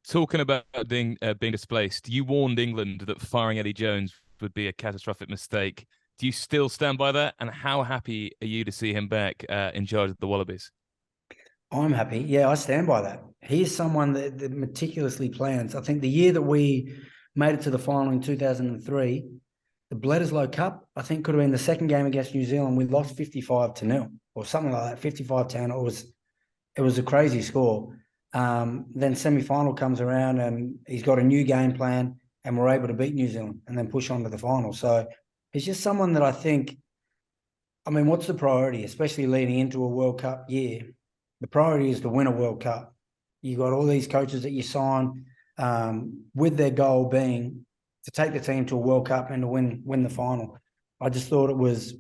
Talking about being displaced, you warned England that firing Eddie Jones would be a catastrophic mistake. Do you still stand by that? And how happy are you to see him back in charge of the Wallabies? I'm happy. Yeah, I stand by that. He is someone that meticulously plans. I think the year that we made it to the final in 2003, the Bledisloe Cup, I think could have been the second game against New Zealand. We lost 55-0 or something like that, 55-10. It was a crazy score. Then semi-final comes around and he's got a new game plan and we're able to beat New Zealand and then push on to the final. So he's just someone that I think, I mean, what's the priority, especially leading into a World Cup year? The priority is to win a World Cup. You got all these coaches that you sign with their goal being to take the team to a World Cup and to win the final. I just thought it was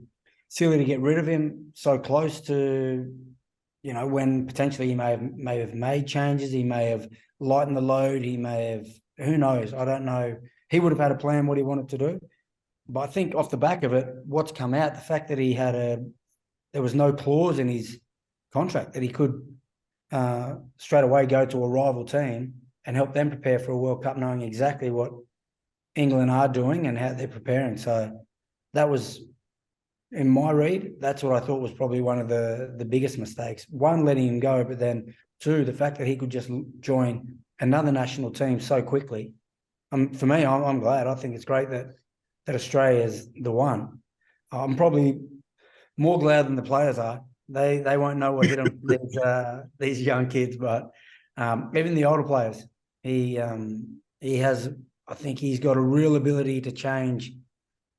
silly to get rid of him so close to, when potentially he may have made changes. He may have lightened the load. He may have, who knows? I don't know. He would have had a plan what he wanted to do. But I think off the back of it, what's come out, the fact that there was no clause in his contract that he could straight away go to a rival team and help them prepare for a World Cup, knowing exactly what England are doing and how they're preparing. So that was, in my read, that's what I thought was probably one of the biggest mistakes. One, letting him go, but then two, the fact that he could just join another national team so quickly. For me, I'm glad. I think it's great that Australia is the one. I'm probably more glad than the players are. They won't know what hit them, these young kids, but even the older players, he has. I think he's got a real ability to change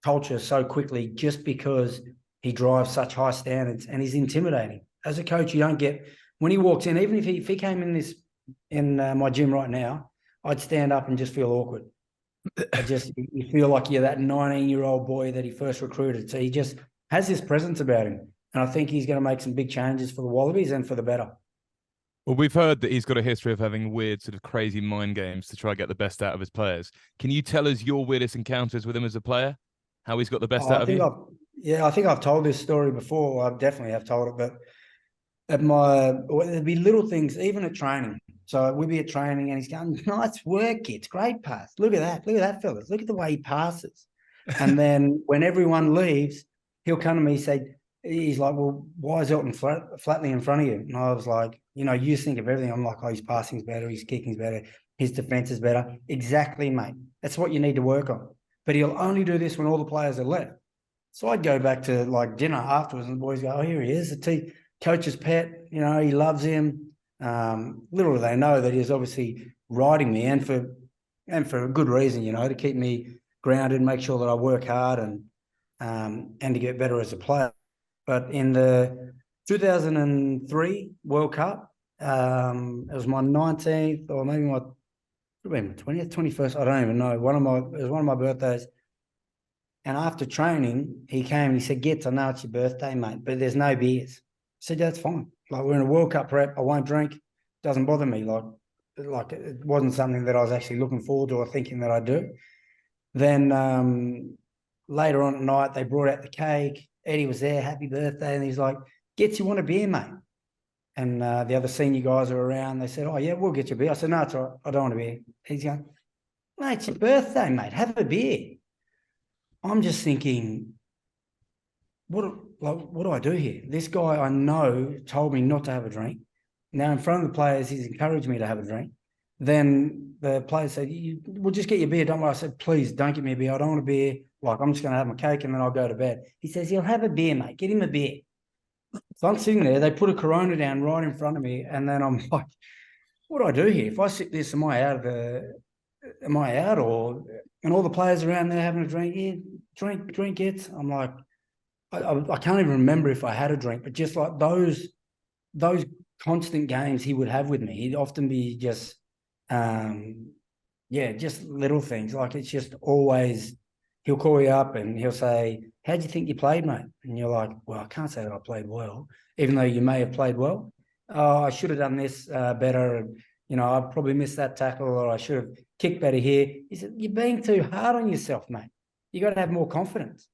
culture so quickly, just because he drives such high standards and he's intimidating. As a coach, you don't get, when he walks in, even if he came in my gym right now, I'd stand up and just feel awkward. You feel like you're that 19-year-old boy that he first recruited. So he just has this presence about him. And I think he's going to make some big changes for the Wallabies and for the better. Well, we've heard that he's got a history of having weird, sort of crazy mind games to try and get the best out of his players. Can you tell us your weirdest encounters with him as a player? How he's got the best out of you? I think I've told this story before. I definitely have told it, but there'd be little things, even at training. So we'd be at training and he's going, "Nice work, kids. Great pass. Look at that, fellas. Look at the way he passes." And then when everyone leaves, he'll come to me and say, he's like, "Well, why is Elton Flatley in front of you?" And I was like, you think of everything. I'm like, "Oh, his passing's better, his kicking's better, his defense is better." Exactly, mate. That's what you need to work on. But he'll only do this when all the players are left. So I'd go back to like dinner afterwards and the boys go, "Oh, here he is, the coach's pet. He loves him." Little do they know that he's obviously riding me and for a good reason, to keep me grounded, make sure that I work hard and to get better as a player. But in the 2003 World Cup, it was my 19th or maybe my 20th, 21st. I don't even know. It was one of my birthdays. And after training, he came and he said, "Gits, I know it's your birthday, mate, but there's no beers." I said, "That's fine. Like, we're in a World Cup prep. I won't drink. Doesn't bother me." Like it wasn't something that I was actually looking forward to or thinking that I'd do. Then later on at night, they brought out the cake. Eddie was there, "Happy birthday." And he's like, "Gits, you want a beer, mate?" And the other senior guys are around. They said, "Oh, yeah, we'll get you a beer." I said, "No, it's all right. I don't want a beer." He's going, "Mate, it's your birthday, mate. Have a beer." I'm just thinking, what do I do here? This guy I know told me not to have a drink. Now in front of the players, he's encouraged me to have a drink. Then the players said, "We'll just get you a beer, don't worry." I said, "Please don't get me a beer. I don't want a beer. Like, I'm just going to have my cake and then I'll go to bed." He says, "He'll have a beer, mate. Get him a beer." So I'm sitting there. They put a Corona down right in front of me. And then I'm like, what do I do here? If I sip this, am I out? And all the players around there having a drink. "Yeah, drink it." I'm like, I can't even remember if I had a drink, but just like those constant games he would have with me, he'd often be just, just little things. Like, it's just always, he'll call you up and he'll say, "How'd you think you played, mate?" And you're like, "Well, I can't say that I played well," even though you may have played well. "Oh, I should have done this better. And, I probably missed that tackle, or I should have kicked better here." He said, "You're being too hard on yourself, mate. You got to have more confidence."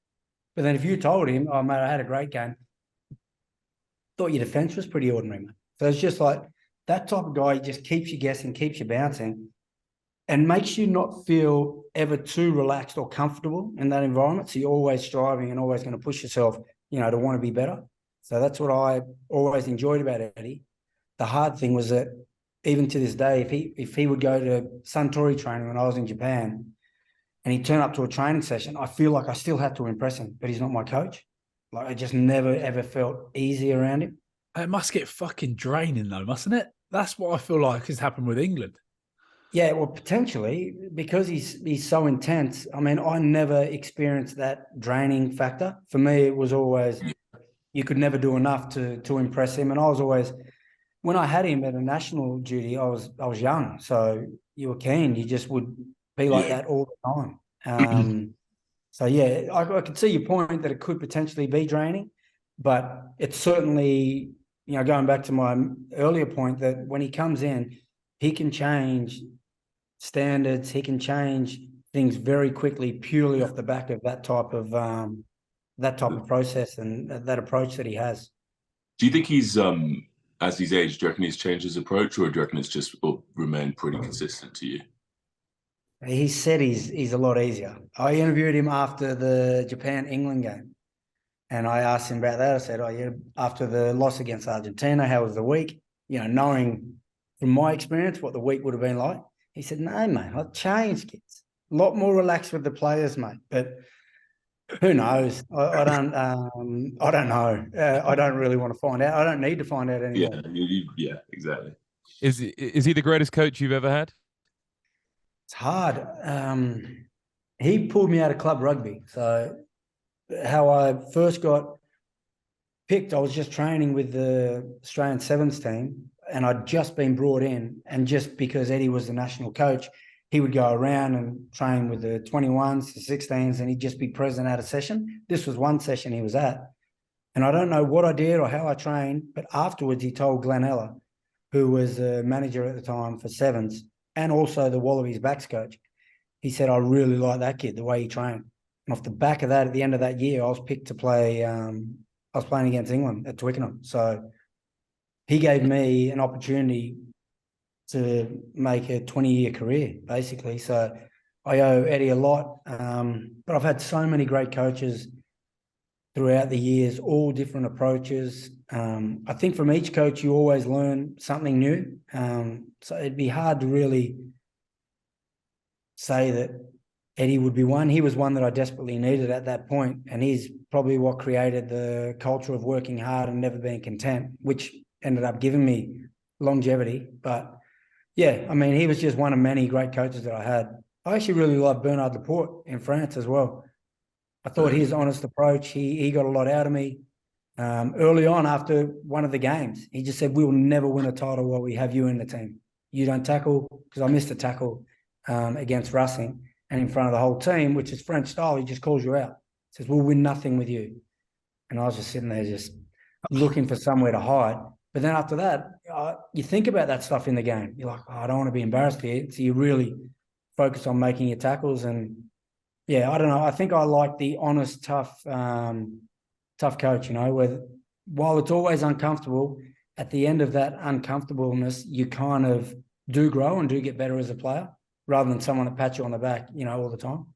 But then if you told him, "Oh, mate, I had a great game," thought your defense was pretty ordinary, mate. So it's just like that type of guy just keeps you guessing, keeps you bouncing. and makes you not feel ever too relaxed or comfortable in that environment. So you're always striving and always going to push yourself, to want to be better. So that's what I always enjoyed about Eddie. The hard thing was that even to this day, if he would go to Suntory training when I was in Japan and he'd turn up to a training session, I feel like I still had to impress him, but he's not my coach. Like, I just never, ever felt easy around him. It must get fucking draining though, mustn't it? That's what I feel like has happened with England. Yeah, well, potentially, because he's so intense. I mean, I never experienced that draining factor. For me, it was always you could never do enough to impress him. And I was always, when I had him at a national duty, I was young, so you were keen. You just would be like that all the time. So yeah, I could see your point that it could potentially be draining, but it's certainly, going back to my earlier point that when he comes in, he can change standards. He can change things very quickly, purely off the back of that type of process and that approach that he has. Do you think he's as he's aged, do you reckon he's changed his approach, or do you reckon it's just remained pretty consistent to you? He said he's a lot easier. I interviewed him after the Japan-England game, and I asked him about that. I said, "Oh yeah, after the loss against Argentina, how was the week?" Knowing from my experience what the week would have been like. He said, "No, mate, I've changed, kids. A lot more relaxed with the players, mate." But who knows? I don't know. I don't really want to find out. I don't need to find out anymore. Yeah, exactly. Is he the greatest coach you've ever had? It's hard. He pulled me out of club rugby. So how I first got picked, I was just training with the Australian Sevens team, and I'd just been brought in. And just because Eddie was the national coach, he would go around and train with the 21s, the 16s, and he'd just be present at a session. This was one session he was at. And I don't know what I did or how I trained, but afterwards he told Glenn Eller, who was the manager at the time for Sevens and also the Wallabies backs coach. He said, "I really like that kid, the way he trained." And off the back of that, at the end of that year, I was picked to play. I was playing against England at Twickenham. So he gave me an opportunity to make a 20-year career, basically. So I owe Eddie a lot. But I've had so many great coaches throughout the years, all different approaches. I think from each coach, you always learn something new. So it'd be hard to really say that Eddie would be one. He was one that I desperately needed at that point, and he's probably what created the culture of working hard and never being content, which ended up giving me longevity. But yeah, I mean, he was just one of many great coaches that I had. I actually really loved Bernard Laporte in France as well. I thought his honest approach, he got a lot out of me. Early on, after one of the games, he just said, "We will never win a title while we have you in the team. You don't tackle," because I missed a tackle against Racing, and in front of the whole team, which is French style, he just calls you out. He says, "We'll win nothing with you." And I was just sitting there just looking for somewhere to hide. But then after that, you think about that stuff in the game. You're like, "Oh, I don't want to be embarrassed here." So you really focus on making your tackles. And yeah, I don't know. I think I like the honest, tough coach, where while it's always uncomfortable, at the end of that uncomfortableness, you kind of do grow and do get better as a player rather than someone that pats you on the back, all the time.